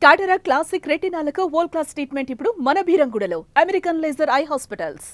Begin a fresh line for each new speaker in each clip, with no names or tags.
Cataract classic రెటినాలకు world class treatment ఇప్పుడు మన బీరంగూడలో అమెరికన్ లేజర్ ఐ హాస్పిటల్స్.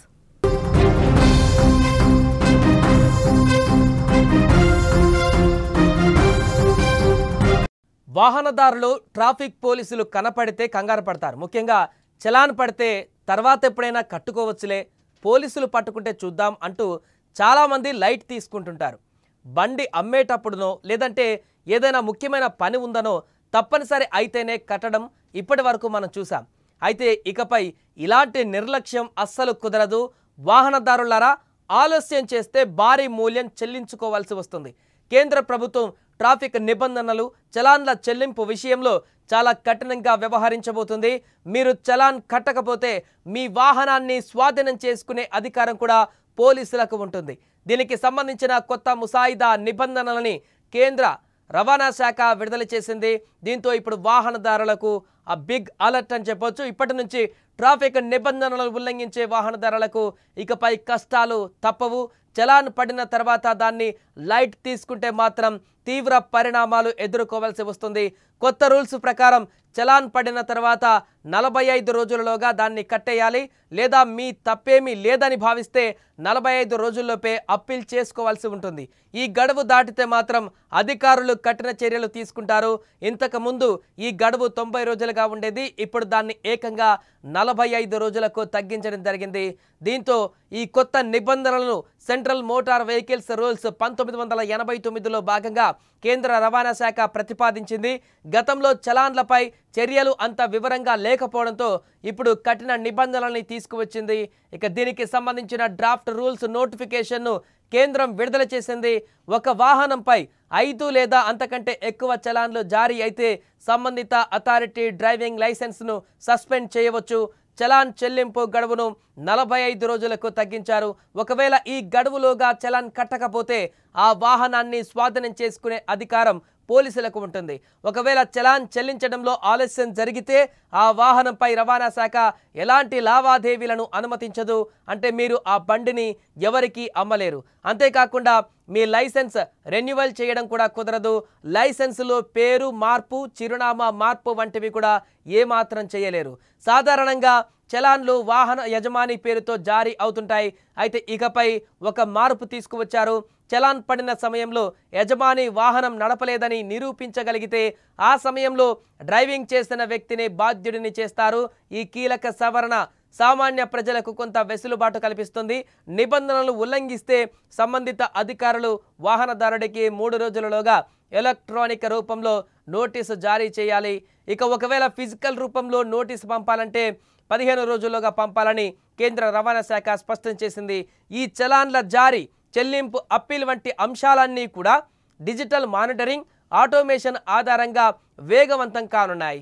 వాహనదారులు ట్రాఫిక్ పోలీసులు కనపడితే కంగారు పడతారు. ముఖ్యంగా చలాన్ పడితే తర్వాత ఎప్పుడైనా కట్టుకోవచ్చులే, పోలీసులు పట్టుకుంటే చూద్దాం అంటూ చాలామంది లైట్ తీసుకుంటుంటారు. బండి అమ్మేటప్పుడునో లేదంటే ఏదైనా ముఖ్యమైన పని ఉందనో తప్పనిసరి అయితేనే కట్టడం ఇప్పటి వరకు మనం చూసాం. అయితే ఇకపై ఇలాంటి నిర్లక్ష్యం అస్సలు కుదరదు. వాహనదారులారా, ఆలస్యం చేస్తే భారీ మూల్యం చెల్లించుకోవాల్సి వస్తుంది. కేంద్ర ప్రభుత్వం ట్రాఫిక్ నిబంధనలు, చలాన్ల చెల్లింపు విషయంలో చాలా కఠినంగా వ్యవహరించబోతుంది. మీరు చలాన్ కట్టకపోతే మీ వాహనాన్ని స్వాధీనం చేసుకునే అధికారం కూడా పోలీసులకు ఉంటుంది. దీనికి సంబంధించిన కొత్త ముసాయిదా నిబంధనలని కేంద్ర రవాణా శాఖ విడుదల చేసింది. దీంతో ఇప్పుడు వాహనదారులకు ఆ బిగ్ అలర్ట్ అని చెప్పొచ్చు. ఇప్పటి నుంచి ట్రాఫిక్ నిబంధనలను ఉల్లంఘించే వాహనదారులకు ఇకపై కష్టాలు తప్పవు. చలాన్ పడిన తర్వాత దాన్ని లైట్ తీసుకుంటే మాత్రం తీవ్ర పరిణామాలు ఎదుర్కోవాల్సి వస్తుంది. కొత్త రూల్స్ ప్రకారం చలాన్ పడిన తర్వాత 45 రోజులలోగా దాన్ని కట్టేయాలి. లేదా మీ తప్పేమీ లేదని భావిస్తే 45 రోజుల్లోపే అప్పీల్ చేసుకోవాల్సి ఉంటుంది. ఈ గడువు దాటితే మాత్రం అధికారులు కఠిన చర్యలు తీసుకుంటారు. ఇంతకుముందు ఈ గడువు 90 రోజులుగా ఉండేది. ఇప్పుడు దాన్ని ఏకంగా 45 రోజులకు తగ్గించడం జరిగింది. దీంతో ఈ కొత్త నిబంధనలను సెంట్రల్ మోటార్ వెహికల్స్ రూల్స్ 1989లో భాగంగా కేంద్ర రవాణా శాఖ ప్రతిపాదించింది. గతంలో చలాన్లపై చర్యలు అంత వివరంగా లేకపోవడంతో ఇప్పుడు కఠిన నిబంధనల్ని తీసుకువచ్చింది. ఇక దీనికి సంబంధించిన డ్రాఫ్ట్ రూల్స్ నోటిఫికేషన్ను కేంద్రం విడుదల చేసింది. ఒక వాహనంపై 5 లేదా అంతకంటే ఎక్కువ చలాన్లు జారీ అయితే సంబంధిత అథారిటీ డ్రైవింగ్ లైసెన్స్ను సస్పెండ్ చేయవచ్చు. చలాన్ చెల్లింపు గడువును 45 రోజులకు తగ్గించారు. ఒకవేళ ఈ గడువులోగా చలాన్ కట్టకపోతే ఆ వాహనాన్ని స్వాధీనం చేసుకునే అధికారం పోలీసులకు ఉంటుంది. ఒకవేళ చలాన్ చెల్లించడంలో ఆలస్యం జరిగితే ఆ వాహనంపై రవాణా శాఖ ఎలాంటి లావాదేవీలను అనుమతించదు. అంటే మీరు ఆ బండిని ఎవరికీ అమ్మలేరు. అంతేకాకుండా మీ లైసెన్స్ రెన్యువల్ చేయడం కూడా కుదరదు. లైసెన్సులో పేరు మార్పు, చిరునామా మార్పు వంటివి కూడా ఏమాత్రం చేయలేరు. సాధారణంగా చలాన్లు వాహన యజమాని పేరుతో జారీ అవుతుంటాయి. అయితే ఇకపై ఒక మార్పు తీసుకువచ్చారు. చలాన్ పడిన సమయంలో యజమాని వాహనం నడపలేదని నిరూపించగలిగితే ఆ సమయంలో డ్రైవింగ్ చేసిన వ్యక్తిని బాధ్యుడిని చేస్తారు. ఈ కీలక సవరణ సామాన్య ప్రజలకు కొంత వెసులుబాటు కల్పిస్తుంది. నిబంధనలు ఉల్లంఘిస్తే సంబంధిత అధికారులు వాహనదారుడికి 3 రోజులలోగా ఎలక్ట్రానిక్ రూపంలో నోటీసు జారీ చేయాలి. ఇక ఒకవేళ ఫిజికల్ రూపంలో నోటీసు పంపాలంటే 15 రోజుల్లోగా పంపాలని కేంద్ర రవాణా శాఖ స్పష్టం చేసింది. ఈ చలాన్ల జారీ, చెల్లింపు, అప్పీల్ వంటి అంశాలన్నీ కూడా డిజిటల్ మానిటరింగ్, ఆటోమేషన్ ఆధారంగా వేగవంతం కానున్నాయి.